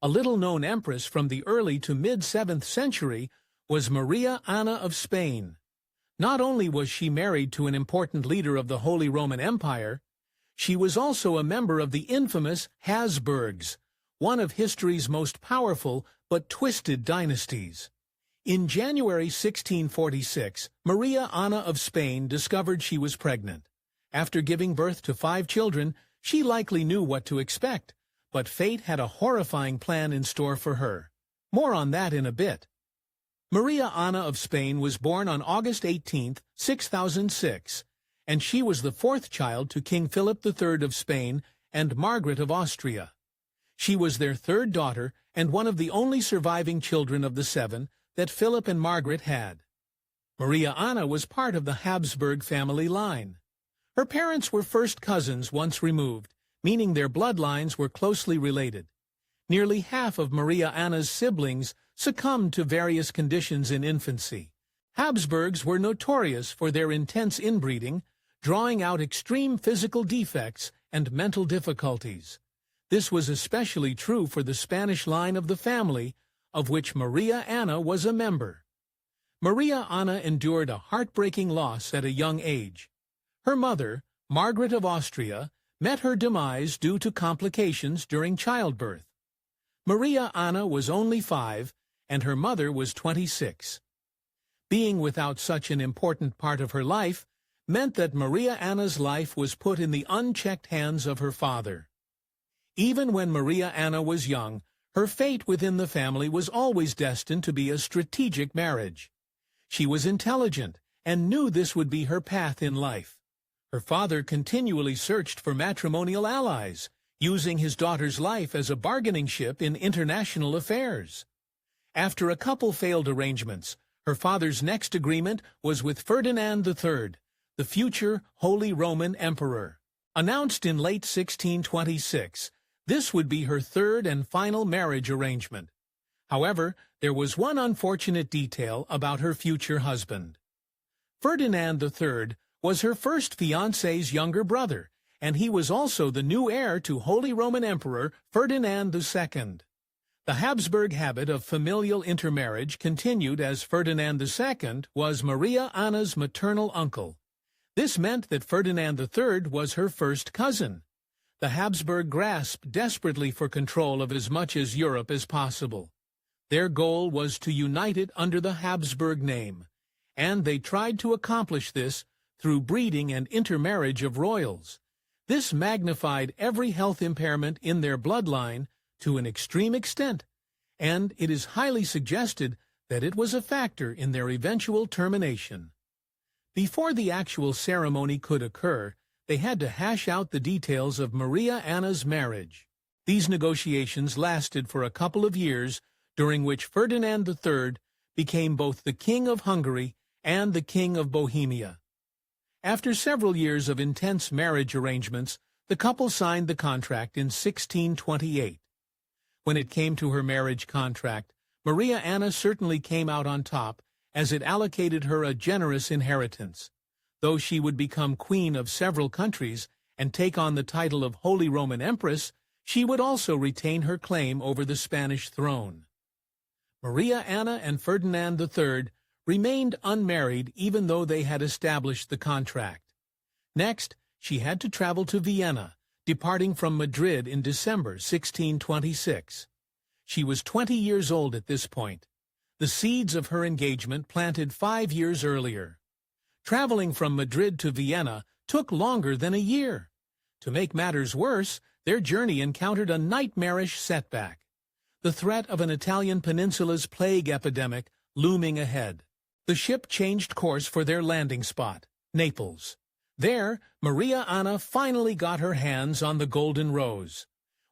a little-known empress from the early to mid-7th century, was Maria Anna of Spain. Not only was she married to an important leader of the Holy Roman Empire, she was also a member of the infamous Habsburgs, one of history's most powerful but twisted dynasties. In January 1646, Maria Anna of Spain discovered she was pregnant. After giving birth to 5 children, she likely knew what to expect, but fate had a horrifying plan in store for her. More on that in a bit. Maria Anna of Spain was born on August 18, 6006, and she was the 4th child to King Philip III of Spain and Margaret of Austria. She was their 3rd daughter and one of the only surviving children of the 7 that Philip and Margaret had. Maria Anna was part of the Habsburg family line. Her parents were first cousins once removed, meaning their bloodlines were closely related. Nearly half of Maria Anna's siblings succumbed to various conditions in infancy. Habsburgs were notorious for their intense inbreeding, drawing out extreme physical defects and mental difficulties. This was especially true for the Spanish line of the family, of which Maria Anna was a member. Maria Anna endured a heartbreaking loss at a young age. Her mother, Margaret of Austria, met her demise due to complications during childbirth. Maria Anna was only 5, and her mother was 26. Being without such an important part of her life meant that Maria Anna's life was put in the unchecked hands of her father. Even when Maria Anna was young, her fate within the family was always destined to be a strategic marriage. She was intelligent and knew this would be her path in life. Her father continually searched for matrimonial allies, using his daughter's life as a bargaining chip in international affairs. After a couple failed arrangements, her father's next agreement was with Ferdinand III, the future Holy Roman Emperor. Announced in late 1626, this would be her 3rd and final marriage arrangement. However, there was one unfortunate detail about her future husband. Ferdinand III was her first fiancé's younger brother, and he was also the new heir to Holy Roman Emperor Ferdinand II. The Habsburg habit of familial intermarriage continued as Ferdinand II was Maria Anna's maternal uncle. This meant that Ferdinand III was her first cousin. The Habsburg grasped desperately for control of as much as Europe as possible. Their goal was to unite it under the Habsburg name, and they tried to accomplish this through breeding and intermarriage of royals. This magnified every health impairment in their bloodline to an extreme extent, and it is highly suggested that it was a factor in their eventual termination. Before the actual ceremony could occur, they had to hash out the details of Maria Anna's marriage. These negotiations lasted for a couple of years, during which Ferdinand III became both the King of Hungary and the King of Bohemia. After several years of intense marriage arrangements, the couple signed the contract in 1628. When it came to her marriage contract, Maria Anna certainly came out on top, as it allocated her a generous inheritance. Though she would become queen of several countries and take on the title of Holy Roman Empress, she would also retain her claim over the Spanish throne. Maria Anna and Ferdinand III remained unmarried even though they had established the contract. Next, she had to travel to Vienna, departing from Madrid in December 1626. She was 20 years old at this point, the seeds of her engagement planted 5 years earlier. Traveling from Madrid to Vienna took longer than a year. To make matters worse, their journey encountered a nightmarish setback: the threat of an Italian peninsula's plague epidemic looming ahead. The ship changed course for their landing spot, Naples. There, Maria Anna finally got her hands on the Golden Rose.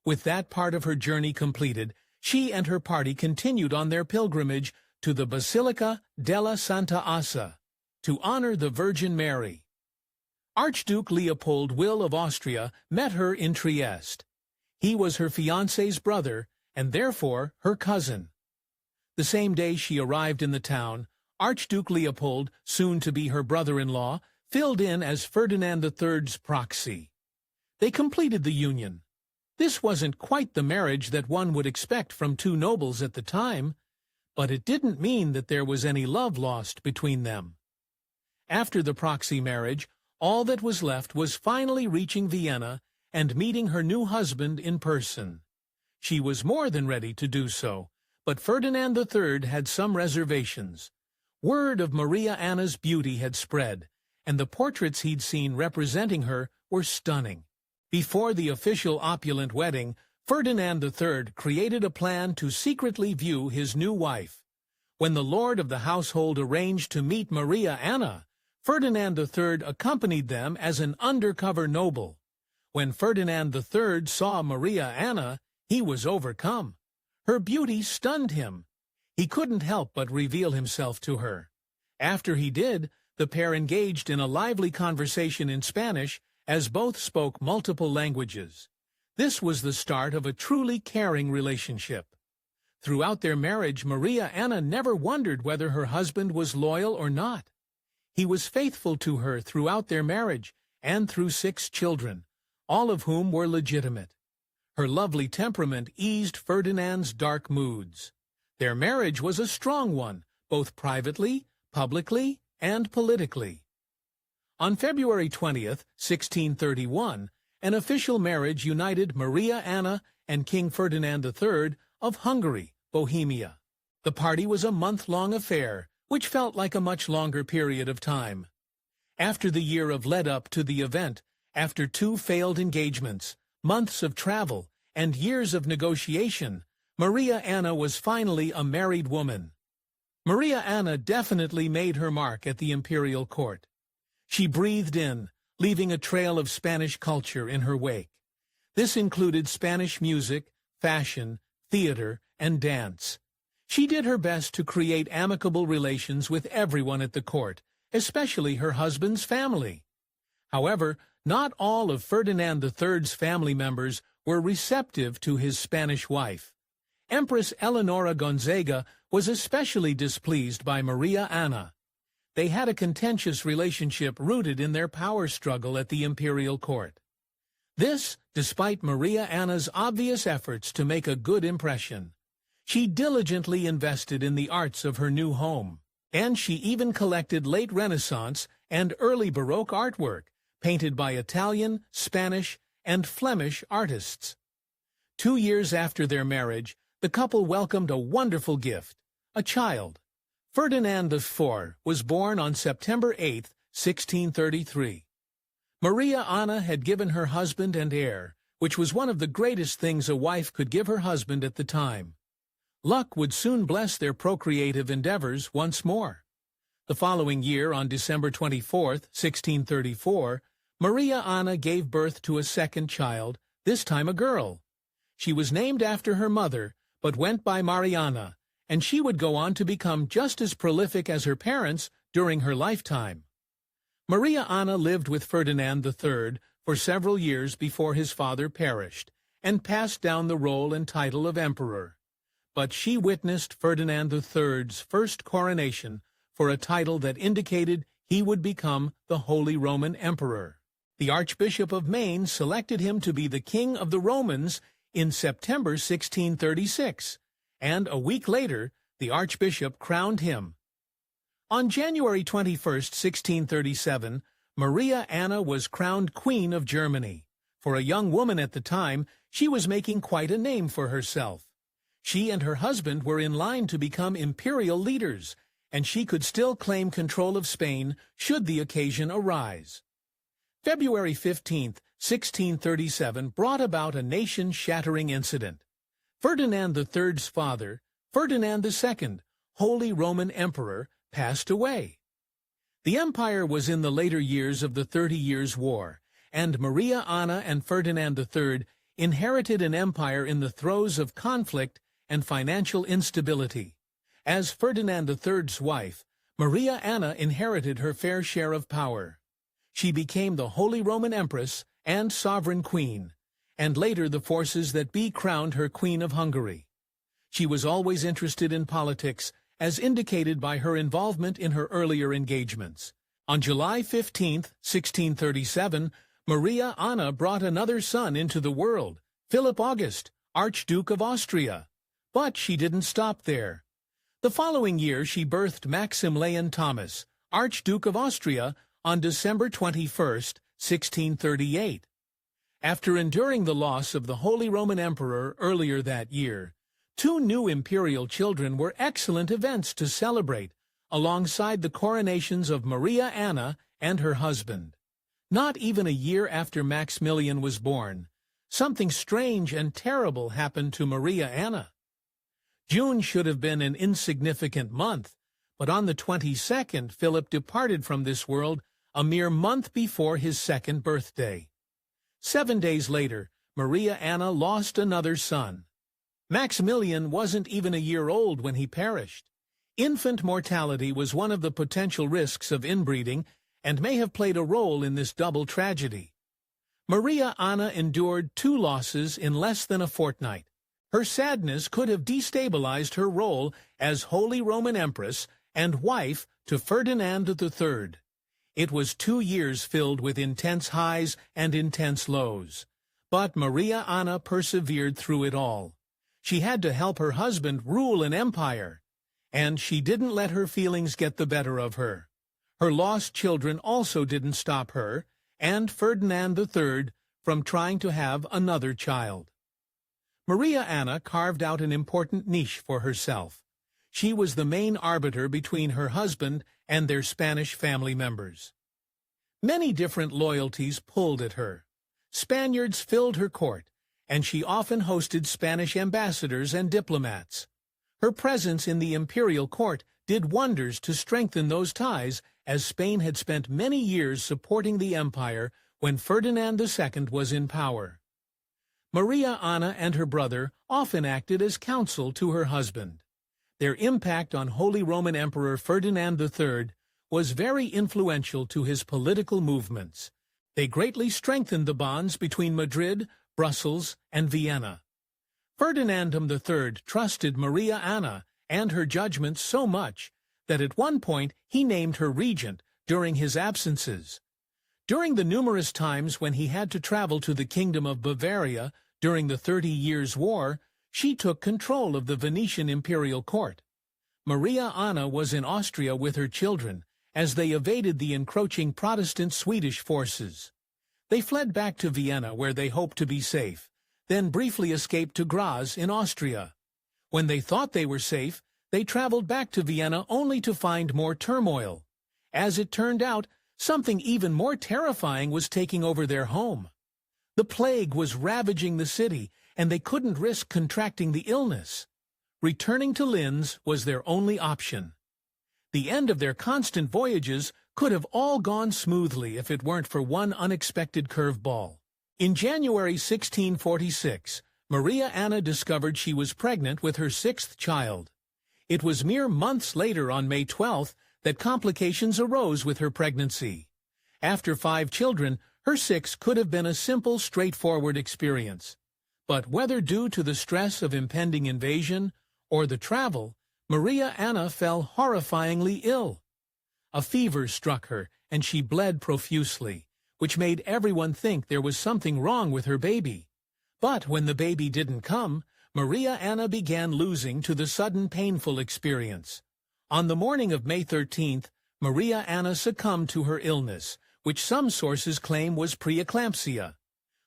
With that part of her journey completed, she and her party continued on their pilgrimage to the Basilica della Santa Assa, to honor the Virgin Mary. Archduke Leopold Will of Austria met her in Trieste. He was her fiancé's brother, and therefore her cousin. The same day she arrived in the town, Archduke Leopold, soon to be her brother-in-law, filled in as Ferdinand III's proxy. They completed the union. This wasn't quite the marriage that one would expect from two nobles at the time, but it didn't mean that there was any love lost between them. After the proxy marriage, all that was left was finally reaching Vienna and meeting her new husband in person. She was more than ready to do so, but Ferdinand III had some reservations. Word of Maria Anna's beauty had spread, and the portraits he'd seen representing her were stunning. Before the official opulent wedding, Ferdinand III created a plan to secretly view his new wife. When the lord of the household arranged to meet Maria Anna, Ferdinand III accompanied them as an undercover noble. When Ferdinand III saw Maria Anna, he was overcome. Her beauty stunned him. He couldn't help but reveal himself to her. After he did, the pair engaged in a lively conversation in Spanish, as both spoke multiple languages. This was the start of a truly caring relationship. Throughout their marriage, Maria Anna never wondered whether her husband was loyal or not. He was faithful to her throughout their marriage and through 6 children, all of whom were legitimate. Her lovely temperament eased Ferdinand's dark moods. Their marriage was a strong one, both privately, publicly, and politically. On February 20th, 1631, an official marriage united Maria Anna and King Ferdinand III of Hungary, Bohemia. The party was a month-long affair, which felt like a much longer period of time. After the year of lead-up to the event, after 2 failed engagements, months of travel, and years of negotiation, Maria Anna was finally a married woman. Maria Anna definitely made her mark at the imperial court. She breathed in, leaving a trail of Spanish culture in her wake. This included Spanish music, fashion, theater, and dance. She did her best to create amicable relations with everyone at the court, especially her husband's family. However, not all of Ferdinand III's family members were receptive to his Spanish wife. Empress Eleonora Gonzaga was especially displeased by Maria Anna. They had a contentious relationship rooted in their power struggle at the imperial court. This, despite Maria Anna's obvious efforts to make a good impression. She diligently invested in the arts of her new home, and she even collected late Renaissance and early Baroque artwork, painted by Italian, Spanish, and Flemish artists. 2 years after their marriage, the couple welcomed a wonderful gift, a child. Ferdinand IV was born on September 8, 1633. Maria Anna had given her husband and heir, which was one of the greatest things a wife could give her husband at the time. Luck would soon bless their procreative endeavors once more. The following year, on December 24, 1634, Maria Anna gave birth to a second child, this time a girl. She was named after her mother, but went by Mariana, and she would go on to become just as prolific as her parents during her lifetime. Maria Anna lived with Ferdinand III for several years before his father perished, and passed down the role and title of emperor. But she witnessed Ferdinand III's first coronation for a title that indicated he would become the Holy Roman Emperor. The Archbishop of Mainz selected him to be the King of the Romans in September 1636, and a week later, the Archbishop crowned him. On January 21, 1637, Maria Anna was crowned Queen of Germany. For a young woman at the time, she was making quite a name for herself. She and her husband were in line to become imperial leaders, and she could still claim control of Spain should the occasion arise. February 15, 1637, brought about a nation-shattering incident. Ferdinand III's father, Ferdinand II, Holy Roman Emperor, passed away. The empire was in the later years of the 30 Years' War, and Maria Anna and Ferdinand III inherited an empire in the throes of conflict and financial instability. As Ferdinand III's wife, Maria Anna inherited her fair share of power. She became the Holy Roman Empress and Sovereign Queen, and later the forces that be crowned her Queen of Hungary. She was always interested in politics, as indicated by her involvement in her earlier engagements. On July 15, 1637, Maria Anna brought another son into the world, Philip August, Archduke of Austria. But she didn't stop there. The following year she birthed Maximilian Thomas, Archduke of Austria, on December 21, 1638. After enduring the loss of the Holy Roman Emperor earlier that year, 2 new imperial children were excellent events to celebrate, alongside the coronations of Maria Anna and her husband. Not even a year after Maximilian was born, something strange and terrible happened to Maria Anna. June should have been an insignificant month, but on the 22nd Philip departed from this world a mere month before his 2nd birthday. 7 days later, Maria Anna lost another son. Maximilian wasn't even a year old when he perished. Infant mortality was one of the potential risks of inbreeding and may have played a role in this double tragedy. Maria Anna endured 2 losses in less than a fortnight. Her sadness could have destabilized her role as Holy Roman Empress and wife to Ferdinand III. It was 2 years filled with intense highs and intense lows. But Maria Anna persevered through it all. She had to help her husband rule an empire, and she didn't let her feelings get the better of her. Her lost children also didn't stop her, and Ferdinand III, from trying to have another child. Maria Anna carved out an important niche for herself. She was the main arbiter between her husband and their Spanish family members. Many different loyalties pulled at her. Spaniards filled her court, and she often hosted Spanish ambassadors and diplomats. Her presence in the imperial court did wonders to strengthen those ties, as Spain had spent many years supporting the empire when Ferdinand II was in power. Maria Anna and her brother often acted as counsel to her husband. Their impact on Holy Roman Emperor Ferdinand III was very influential to his political movements. They greatly strengthened the bonds between Madrid, Brussels, and Vienna. Ferdinand III trusted Maria Anna and her judgment so much that at one point he named her regent during his absences. During the numerous times when he had to travel to the Kingdom of Bavaria during the 30 Years' War, she took control of the Venetian imperial court. Maria Anna was in Austria with her children as they evaded the encroaching Protestant Swedish forces. They fled back to Vienna where they hoped to be safe, then briefly escaped to Graz in Austria. When they thought they were safe, they traveled back to Vienna only to find more turmoil. As it turned out, something even more terrifying was taking over their home. The plague was ravaging the city, and they couldn't risk contracting the illness. Returning to Linz was their only option. The end of their constant voyages could have all gone smoothly if it weren't for one unexpected curveball. In January 1646, Maria Anna discovered she was pregnant with her 6th child. It was mere months later, on May 12th, that complications arose with her pregnancy. After 5 children, her 6th could have been a simple, straightforward experience. But whether due to the stress of impending invasion or the travel, Maria Anna fell horrifyingly ill. A fever struck her, and she bled profusely, which made everyone think there was something wrong with her baby. But when the baby didn't come, Maria Anna began losing to the sudden painful experience. On the morning of May 13th, Maria Anna succumbed to her illness, which some sources claim was preeclampsia.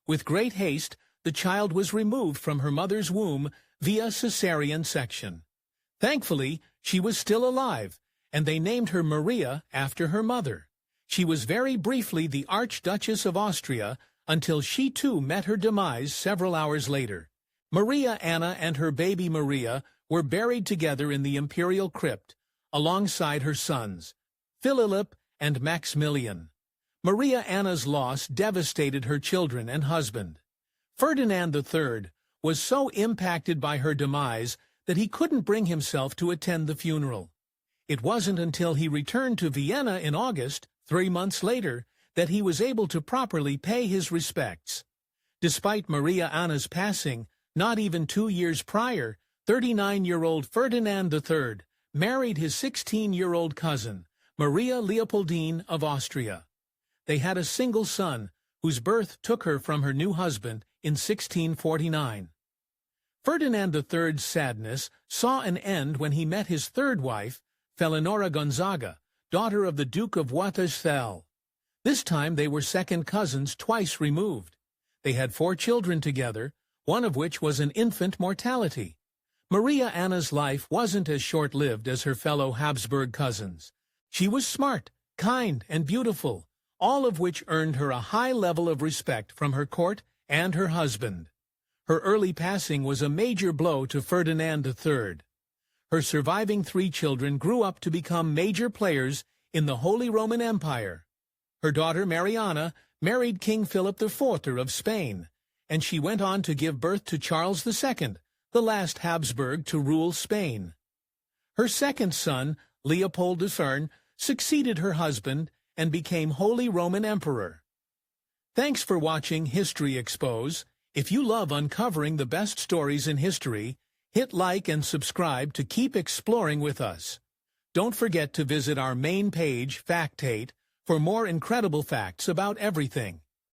With great haste, the child was removed from her mother's womb via cesarean section. Thankfully, she was still alive, and they named her Maria after her mother. She was very briefly the Archduchess of Austria until she too met her demise several hours later. Maria Anna and her baby Maria were buried together in the imperial crypt, alongside her sons, Philip and Maximilian. Maria Anna's loss devastated her children and husband. Ferdinand III was so impacted by her demise that he couldn't bring himself to attend the funeral. It wasn't until he returned to Vienna in August, 3 months later, that he was able to properly pay his respects. Despite Maria Anna's passing, not even 2 years prior, 39-year-old Ferdinand III married his 16-year-old cousin, Maria Leopoldine of Austria. They had a single son, whose birth took her from her new husband in 1649. Ferdinand III's sadness saw an end when he met his third wife, Felinora Gonzaga, daughter of the Duke of Wattesthal. This time they were second cousins twice removed. They had 4 children together, one of which was an infant mortality. Maria Anna's life wasn't as short-lived as her fellow Habsburg cousins. She was smart, kind, and beautiful, all of which earned her a high level of respect from her court and her husband. Her early passing was a major blow to Ferdinand III. Her surviving 3 children grew up to become major players in the Holy Roman Empire. Her daughter Mariana married King Philip IV of Spain, and she went on to give birth to Charles II, the last Habsburg to rule Spain. Her second son, Leopold III, succeeded her husband and became Holy Roman Emperor. Thanks for watching History Expose. If you love uncovering the best stories in history, hit like and subscribe to keep exploring with us. Don't forget to visit our main page, Factate, for more incredible facts about everything.